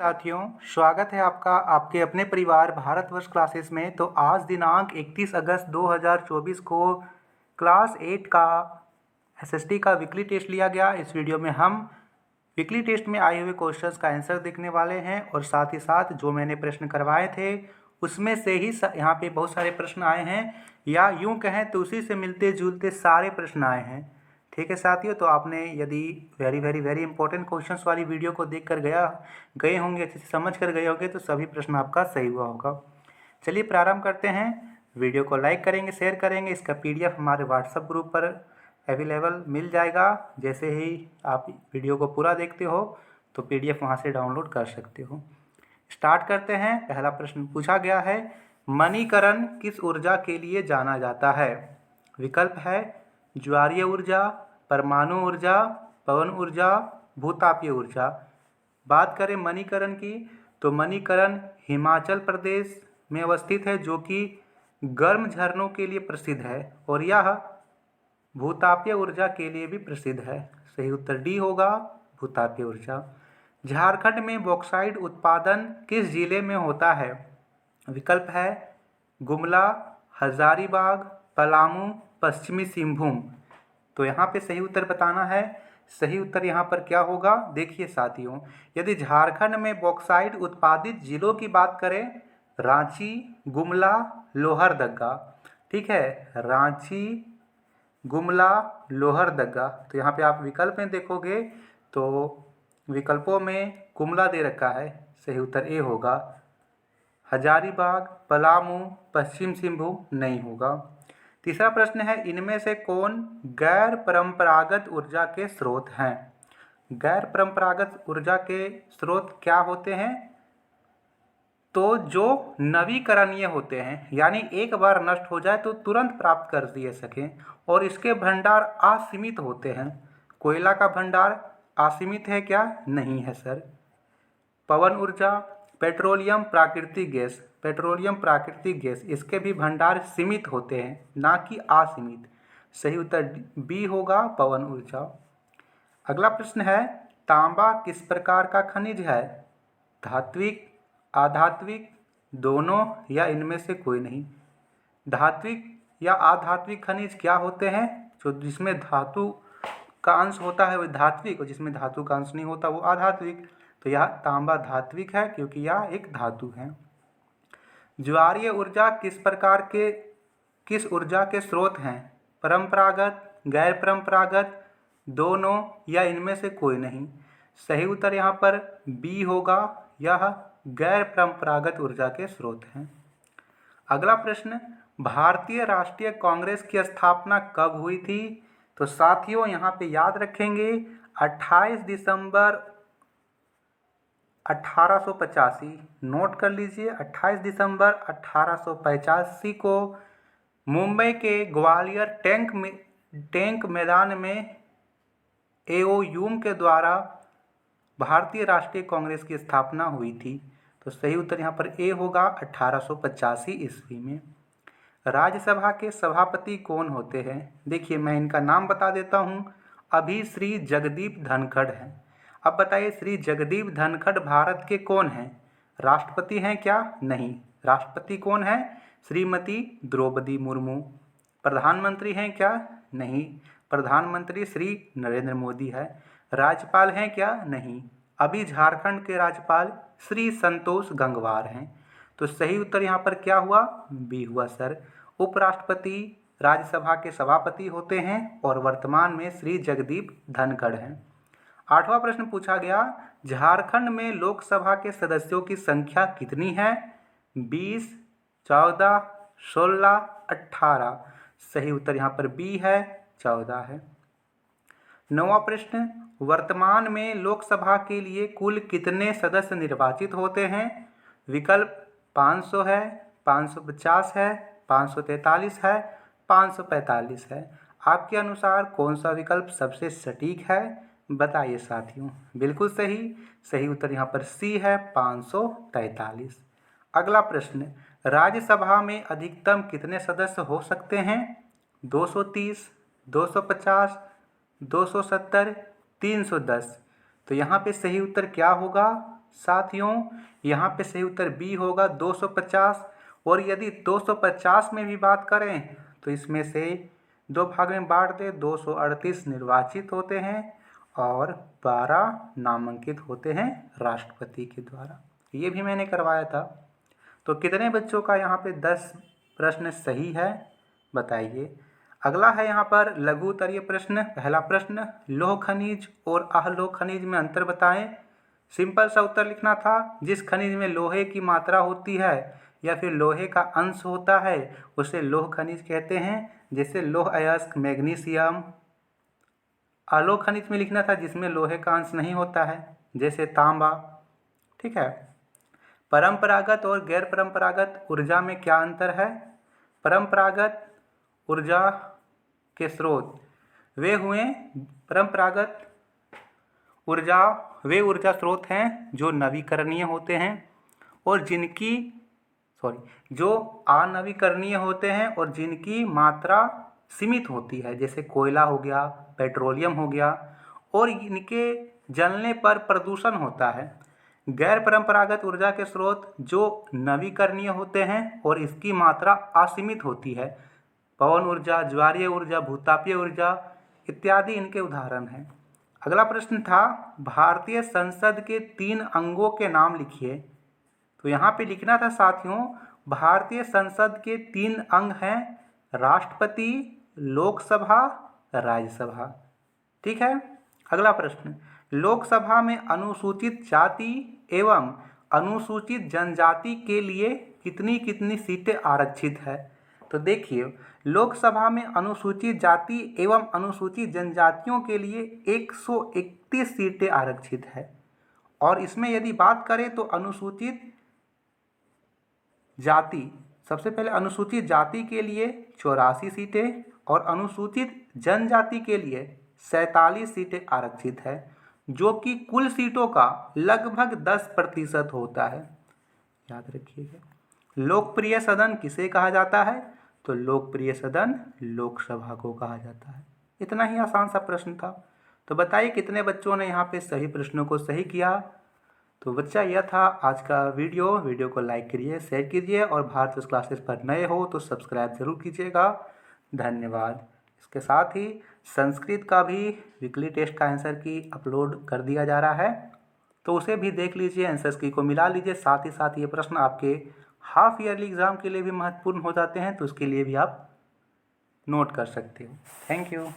साथियों, स्वागत है आपका आपके अपने परिवार भारतवर्ष क्लासेस में। तो आज दिनांक 31 अगस्त 2024 को क्लास 8 का एसएसटी का वीकली टेस्ट लिया गया। इस वीडियो में हम वीकली टेस्ट में आए हुए क्वेश्चंस का आंसर देखने वाले हैं और साथ ही साथ जो मैंने प्रश्न करवाए थे उसमें से ही यहाँ पे बहुत सारे प्रश्न आए हैं, या यूँ कहें तो उसी से मिलते जुलते सारे प्रश्न आए हैं। ठीक है साथियों, तो आपने यदि very very very important questions वाली वीडियो को देखकर गए होंगे, अच्छे से समझ कर गए होंगे, तो सभी प्रश्न आपका सही हुआ होगा। चलिए प्रारंभ करते हैं। वीडियो को लाइक करेंगे, शेयर करेंगे। इसका पीडीएफ हमारे व्हाट्सएप ग्रुप पर अवेलेबल मिल जाएगा। जैसे ही आप वीडियो को पूरा देखते हो तो पीडीएफ वहाँ से डाउनलोड कर सकते हो। स्टार्ट करते हैं। पहला प्रश्न पूछा गया है, मणिकरण किस ऊर्जा के लिए जाना जाता है? विकल्प है ज्वारीय ऊर्जा, परमाणु ऊर्जा, पवन ऊर्जा, भूतापीय ऊर्जा। बात करें मणिकरण की, तो मणिकरण हिमाचल प्रदेश में अवस्थित है, जो कि गर्म झरनों के लिए प्रसिद्ध है, और यह भूतापीय ऊर्जा के लिए भी प्रसिद्ध है। सही उत्तर डी होगा, भूतापीय ऊर्जा। झारखंड में बॉक्साइट उत्पादन किस जिले में होता है? विकल्प है गुमला, हजारीबाग, पलामू, पश्चिमी सिंहभूम। तो यहाँ पे सही उत्तर बताना है। सही उत्तर यहाँ पर क्या होगा? देखिए साथियों, यदि झारखंड में बॉक्साइट उत्पादित जिलों की बात करें, रांची, गुमला, लोहरदगा। ठीक है, रांची, गुमला, लोहरदगा। तो यहाँ पे आप विकल्प में देखोगे तो विकल्पों में गुमला दे रखा है, सही उत्तर ए होगा। हजारीबाग, पलामू, पश्चिम सिंहभूम नहीं होगा। तीसरा प्रश्न है, इनमें से कौन गैर परंपरागत ऊर्जा के स्रोत हैं? गैर परंपरागत ऊर्जा के स्रोत क्या होते हैं? तो जो नवीकरणीय होते हैं, यानी एक बार नष्ट हो जाए तो तुरंत प्राप्त कर दिए सकें, और इसके भंडार असीमित होते हैं। कोयला का भंडार असीमित है क्या? नहीं है सर। पवन ऊर्जा, पेट्रोलियम, प्राकृतिक गैस, पेट्रोलियम प्राकृतिक गैस, इसके भी भंडार सीमित होते हैं, ना कि असीमित। सही उत्तर बी होगा, पवन ऊर्जा। अगला प्रश्न है, तांबा किस प्रकार का खनिज है? धात्विक, आधात्विक, दोनों, या इनमें से कोई नहीं। धात्विक या अधात्विक खनिज क्या होते हैं? जो जिसमें धातु का अंश होता है वो धात्विक, और जिसमें धातु का अंश नहीं होता वो अधात्विक। तो यह तांबा धात्विक है, क्योंकि यह एक धातु है। ज्वारीय ऊर्जा किस ऊर्जा के स्रोत हैं? परंपरागत, गैर परंपरागत, दोनों, या इनमें से कोई नहीं। सही उत्तर यहाँ पर बी होगा, यह गैर परंपरागत ऊर्जा के स्रोत हैं। अगला प्रश्न, भारतीय राष्ट्रीय कांग्रेस की स्थापना कब हुई थी? तो साथियों यहाँ पे याद रखेंगे 28 दिसंबर 1885। नोट कर लीजिए, 28 दिसंबर 1885 को मुंबई के ग्वालियर टैंक मैदान में एओ ह्यूम के द्वारा भारतीय राष्ट्रीय कांग्रेस की स्थापना हुई थी। तो सही उत्तर यहाँ पर ए होगा, 1885 ईस्वी में। राज्यसभा के सभापति कौन होते हैं? देखिए मैं इनका नाम बता देता हूँ। अभी श्री जगदीप धनखड़ हैं। अब बताइए, श्री जगदीप धनखड़ भारत के कौन हैं? राष्ट्रपति हैं क्या? नहीं। राष्ट्रपति कौन है? श्रीमती द्रौपदी मुर्मू। प्रधानमंत्री हैं क्या? नहीं। प्रधानमंत्री श्री नरेंद्र मोदी है। राज्यपाल हैं क्या? नहीं। अभी झारखंड के राज्यपाल श्री संतोष गंगवार हैं। तो सही उत्तर यहाँ पर क्या हुआ? बी हुआ सर। उपराष्ट्रपति राज्यसभा के सभापति होते हैं, और वर्तमान में श्री जगदीप धनखड़ हैं। 8वां प्रश्न पूछा गया, झारखंड में लोकसभा के सदस्यों की संख्या कितनी है? 20, 14, 16, 18। सही उत्तर यहाँ पर बी है, 14 है। 9वां प्रश्न, वर्तमान में लोकसभा के लिए कुल कितने सदस्य निर्वाचित होते हैं? विकल्प 500 है, 550 है, 543 है, 545 है। आपके अनुसार कौन सा विकल्प सबसे सटीक है? बताइए साथियों। बिल्कुल सही। सही उत्तर यहाँ पर सी है, 543। अगला प्रश्न, राज्यसभा में अधिकतम कितने सदस्य हो सकते हैं? 230, 250, 270, 310। तो यहाँ पे सही उत्तर क्या होगा? साथियों यहाँ पे सही उत्तर बी होगा 250। और यदि 250 में भी बात करें तो इसमें से 2 भाग में बांट दे, 238 निर्वाचित होते हैं और 12 नामांकित होते हैं राष्ट्रपति के द्वारा। ये भी मैंने करवाया था। तो कितने बच्चों का यहाँ पे 10 प्रश्न सही है बताइए। अगला है यहाँ पर लघु उत्तरीय प्रश्न। पहला प्रश्न, लौह खनिज और अलोह खनिज में अंतर बताएं। सिंपल सा उत्तर लिखना था। जिस खनिज में लोहे की मात्रा होती है या फिर लोहे का अंश होता है उसे लौह खनिज कहते हैं, जैसे लौह अयस्क, मैग्नीशियम। अलोह खनिज में लिखना था जिसमें लोहे का अंश नहीं होता है, जैसे तांबा। ठीक है। परंपरागत और गैर परंपरागत ऊर्जा में क्या अंतर है। परंपरागत ऊर्जा के स्रोत वे हुए परंपरागत ऊर्जा वे ऊर्जा स्रोत हैं जो नवीकरणीय होते हैं और जो अनवीकरणीय होते हैं और जिनकी मात्रा सीमित होती है, जैसे कोयला हो गया, पेट्रोलियम हो गया, और इनके जलने पर प्रदूषण होता है। गैर परंपरागत ऊर्जा के स्रोत जो नवीकरणीय होते हैं और इसकी मात्रा असीमित होती है। पवन ऊर्जा, ज्वारीय ऊर्जा, भूतापीय ऊर्जा इत्यादि इनके उदाहरण हैं। अगला प्रश्न था, भारतीय संसद के 3 अंगों के नाम लिखिए। तो यहाँ पे लिखना था साथियों, भारतीय संसद के 3 अंग हैं राष्ट्रपति, लोकसभा, राज्यसभा। ठीक है। अगला प्रश्न, लोकसभा में अनुसूचित जाति एवं अनुसूचित जनजाति के लिए कितनी कितनी सीटें आरक्षित है। तो देखिए, लोकसभा में अनुसूचित जाति एवं अनुसूचित जनजातियों के लिए 131 सीटें आरक्षित है। और इसमें यदि बात करें तो अनुसूचित जाति, सबसे पहले अनुसूचित जाति के लिए 84 सीटें और अनुसूचित जनजाति के लिए 47 सीटें आरक्षित है, जो कि कुल सीटों का लगभग 10% होता है। याद रखिएगा। लोकप्रिय सदन किसे कहा जाता है। तो लोकप्रिय सदन लोकसभा को कहा जाता है। इतना ही आसान सा प्रश्न था। तो बताइए कितने बच्चों ने यहाँ पे सही प्रश्नों को सही किया। तो बच्चा यह था आज का वीडियो को लाइक करिए, शेयर कीजिए और भारत वर्ष क्लासेस पर नए हो तो सब्सक्राइब जरूर कीजिएगा। धन्यवाद। इसके साथ ही संस्कृत का भी वीकली टेस्ट का आंसर की अपलोड कर दिया जा रहा है, तो उसे भी देख लीजिए, आंसर्स की को मिला लीजिए। साथ ही साथ ये प्रश्न आपके हाफ ईयरली एग्ज़ाम के लिए भी महत्वपूर्ण हो जाते हैं, तो उसके लिए भी आप नोट कर सकते हो। Thank you.